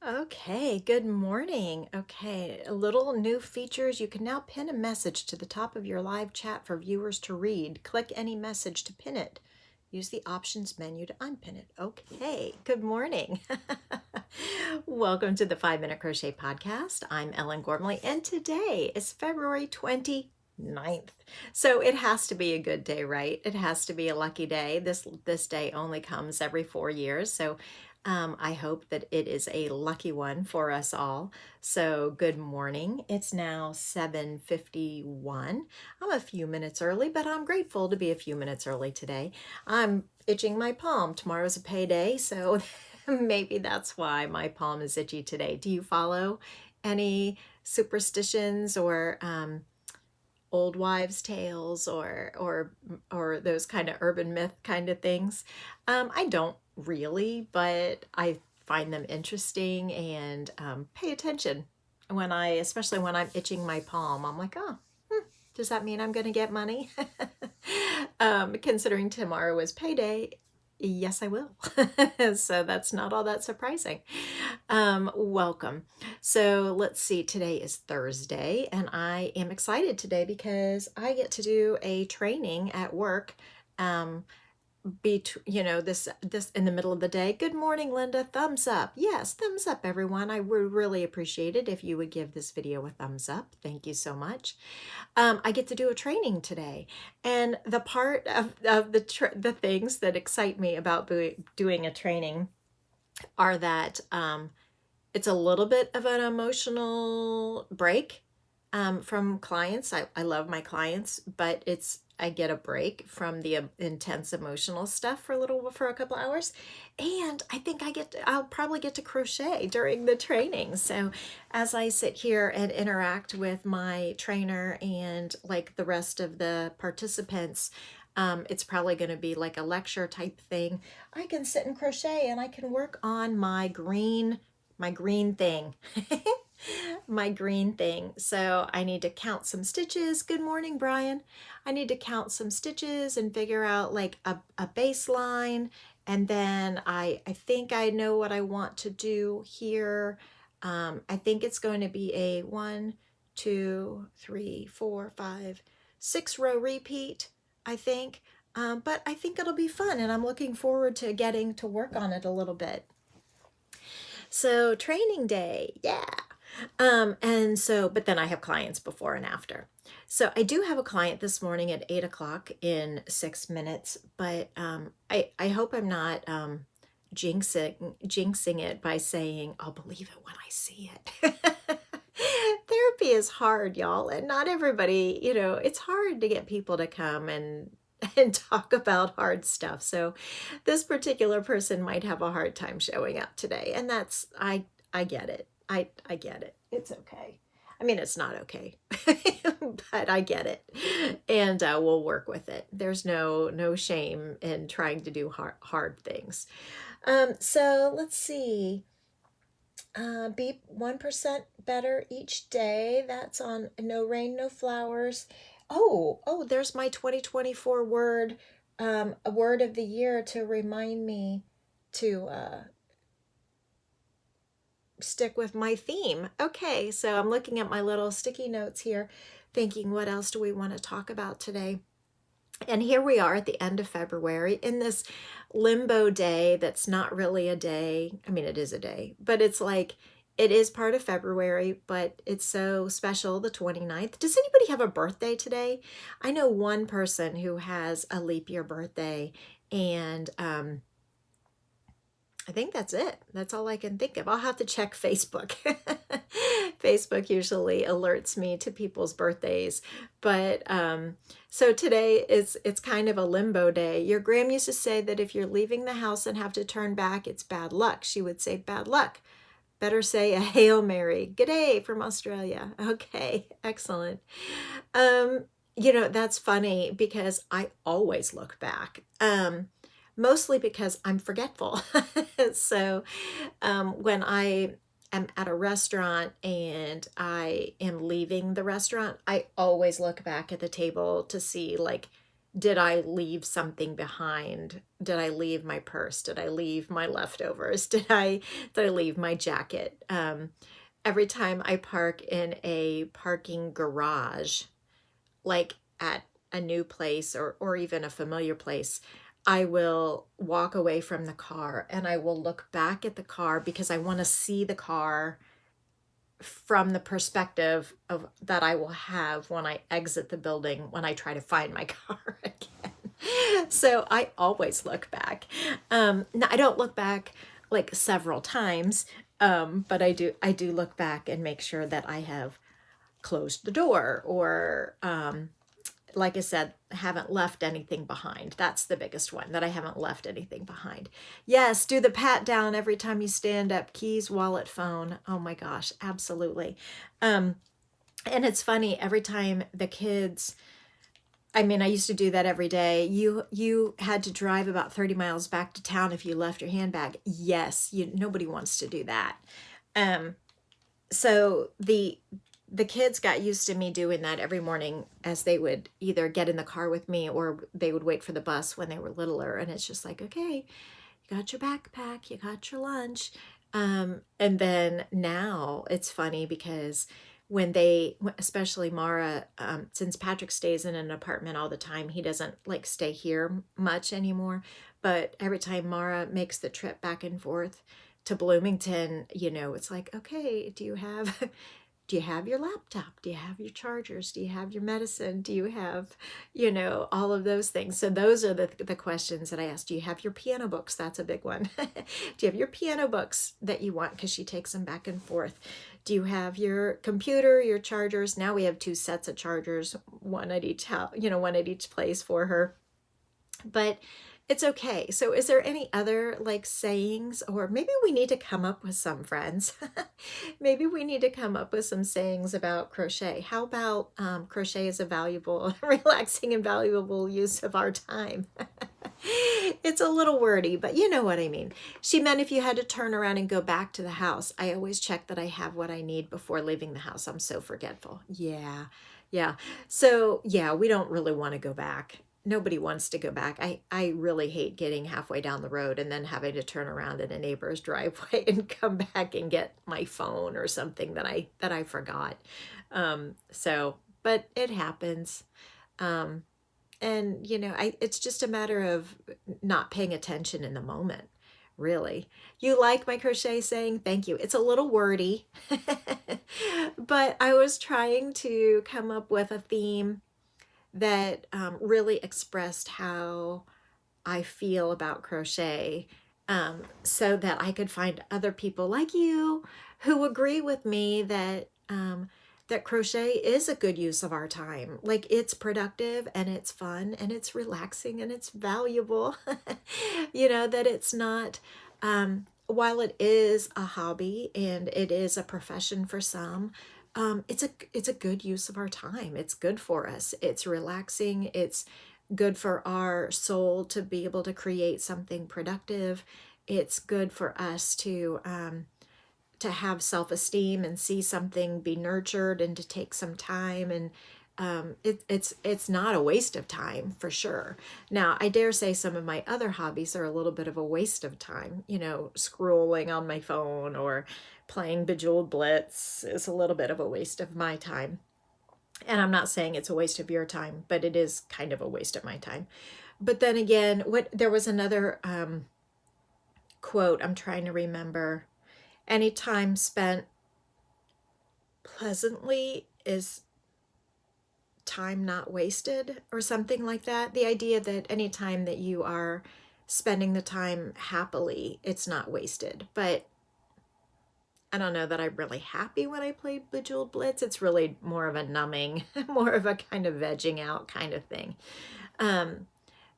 Okay, good morning. Okay, a little new features. You can now pin a message to the top of your live chat for viewers to read. Click any message to pin it. Use the options menu to unpin it. Okay, good morning. Welcome to the 5 Minute Crochet Podcast. I'm Ellen Gormley, and today is February 29th. So it has to be a good day, right? It has to be a lucky day. This day only comes every 4 years. So I hope that it is a lucky one for us all. So good morning. It's now 7:51. I'm a few minutes early, but I'm grateful to be a few minutes early today. I'm itching my palm. Tomorrow's a payday, so maybe that's why my palm is itchy today. Do you follow any superstitions or old wives' tales or those kind of urban myth kind of things? I don't really, but I find them interesting and pay attention especially when I'm itching my palm. I'm like, oh, does that mean I'm going to get money? Considering tomorrow is payday, yes, I will. So that's not all that surprising. Welcome. So let's see, today is Thursday, and I am excited today because I get to do a training at work. This in the middle of the day. Good morning, Linda. Thumbs up. Yes, thumbs up, everyone. I would really appreciate it if you would give this video a thumbs up. Thank you so much. I get to do a training today, and the part of the things that excite me about doing a training are that it's a little bit of an emotional break from clients. I love my clients, but I get a break from the intense emotional stuff for a couple hours. And I think I'll probably get to crochet during the training. So as I sit here and interact with my trainer and like the rest of the participants, it's probably going to be like a lecture type thing. I can sit and crochet and I can work on my green thing. My green thing. So I need to count some stitches. Good morning, Brian. I need to count some stitches and figure out like a baseline. And then I think I know what I want to do here. I think it's going to be a 1, 2, 3, 4, 5, 6 row repeat, I think. But I think it'll be fun, and I'm looking forward to getting to work on it a little bit. So training day, yeah. But then I have clients before and after. So I do have a client this morning at 8 o'clock in 6 minutes, but I hope I'm not jinxing it by saying, I'll believe it when I see it. Therapy is hard, y'all, and not everybody, it's hard to get people to come and talk about hard stuff. So this particular person might have a hard time showing up today, and I get it. I get it. It's okay. I mean, it's not okay, but I get it, and we'll work with it. There's no shame in trying to do hard things. So let's see. Be 1% better each day. That's on No Rain, No Flowers. Oh, there's my 2024 word, a word of the year to remind me to stick with my theme. Okay, so I'm looking at my little sticky notes here, thinking, what else do we want to talk about today? And here we are at the end of February in this limbo day that's not really a day. I mean, it is a day, but it's like, it is part of February, but it's so special, the 29th. Does anybody have a birthday today? I know one person who has a leap year birthday, and I think that's it. That's all I can think of. I'll have to check Facebook. Facebook usually alerts me to people's birthdays. But so today it's kind of a limbo day. Your Gram used to say that if you're leaving the house and have to turn back, it's bad luck. She would say bad luck. Better say a Hail Mary. G'day from Australia. Okay, excellent. That's funny because I always look back. Mostly because I'm forgetful. So when I am at a restaurant and I am leaving the restaurant, I always look back at the table to see, like, did I leave something behind? Did I leave my purse? Did I leave my leftovers? Did I leave my jacket? Every time I park in a parking garage, like at a new place or even a familiar place, I will walk away from the car and I will look back at the car because I want to see the car from the perspective of that I will have when I exit the building when I try to find my car again. So I always look back. Now I don't look back like several times, but I do look back and make sure that I have closed the door or like I said, haven't left anything behind. That's the biggest one, that I haven't left anything behind. Yes, do the pat down every time you stand up. Keys, wallet, phone. Oh my gosh, absolutely. And it's funny, every time the kids, I mean, I used to do that every day. You had to drive about 30 miles back to town if you left your handbag. Yes, nobody wants to do that. So the kids got used to me doing that every morning as they would either get in the car with me or they would wait for the bus when they were littler. And it's just like, okay, you got your backpack, you got your lunch. And then now it's funny because when they, especially Mara, since Patrick stays in an apartment all the time, he doesn't like stay here much anymore. But every time Mara makes the trip back and forth to Bloomington, it's like, okay, do you have your laptop? Do you have your chargers? Do you have your medicine? Do you have, all of those things? So those are the questions that I ask. Do you have your piano books? That's a big one. Do you have your piano books that you want? Because she takes them back and forth. Do you have your computer, your chargers? Now we have 2 sets of chargers, one at each house, one at each place for her. But it's okay. So is there any other like sayings, or maybe we need to come up with some, friends? Maybe we need to come up with some sayings about crochet. How about crochet is a valuable, relaxing and valuable use of our time? It's a little wordy, but you know what I mean. She meant if you had to turn around and go back to the house, I always check that I have what I need before leaving the house. I'm so forgetful. Yeah. Yeah. So yeah, we don't really want to go back. Nobody wants to go back. I really hate getting halfway down the road and then having to turn around in a neighbor's driveway and come back and get my phone or something that I forgot. But it happens. And it's just a matter of not paying attention in the moment, really. You like my crochet saying? Thank you. It's a little wordy, but I was trying to come up with a theme that really expressed how I feel about crochet, so that I could find other people like you who agree with me that that crochet is a good use of our time. Like, it's productive and it's fun and it's relaxing and it's valuable. That it's not, while it is a hobby and it is a profession for some, it's a good use of our time. It's good for us. It's relaxing. It's good for our soul to be able to create something productive. It's good for us to have self-esteem and see something be nurtured and to take some time. And it's not a waste of time, for sure. Now, I dare say some of my other hobbies are a little bit of a waste of time. Scrolling on my phone or playing Bejeweled Blitz is a little bit of a waste of my time. And I'm not saying it's a waste of your time, but it is kind of a waste of my time. But then again, there was another quote I'm trying to remember. Any time spent pleasantly is time not wasted, or something like that. The idea that any time that you are spending the time happily, it's not wasted. But I don't know that I'm really happy when I play Bejeweled Blitz. It's really more of a numbing, more of a kind of vegging out kind of thing.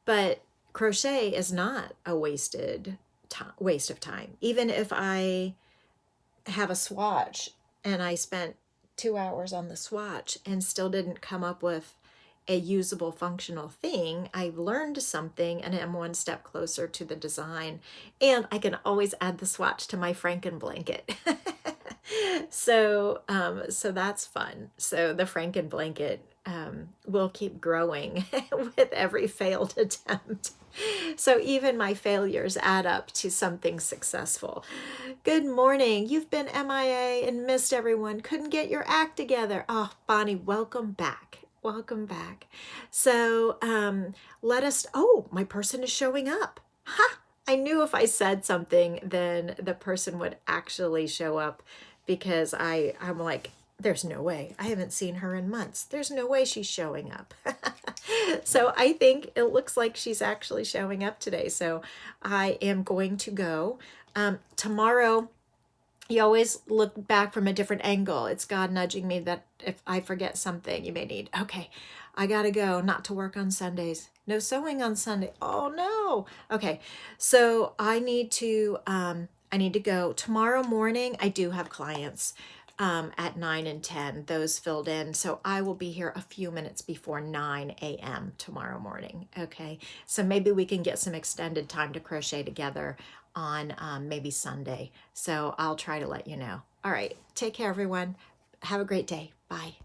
But crochet is not a waste of time. Even if I have a swatch and I spent 2 hours on the swatch and still didn't come up with a usable, functional thing, I've learned something and I'm one step closer to the design. And I can always add the swatch to my Franken blanket. So that's fun. So the Franken blanket will keep growing with every failed attempt. So even my failures add up to something successful. Good morning. You've been MIA and missed everyone. Couldn't get your act together. Oh, Bonnie, welcome back. Welcome back. So oh, my person is showing up. Ha! I knew if I said something, then the person would actually show up, because I'm like, there's no way. I haven't seen her in months. There's no way she's showing up. So I think it looks like she's actually showing up today. So I am going to go. Tomorrow, you always look back from a different angle. It's God nudging me that if I forget something, you may need, okay, I gotta go, not to work on Sundays. No sewing on Sunday. Oh no. Okay. So I need to go tomorrow morning. I do have clients at 9 and 10, those filled in. So I will be here a few minutes before 9 a.m. tomorrow morning. Okay. So maybe we can get some extended time to crochet together on maybe Sunday. So I'll try to let you know. All right. Take care, everyone. Have a great day. Bye.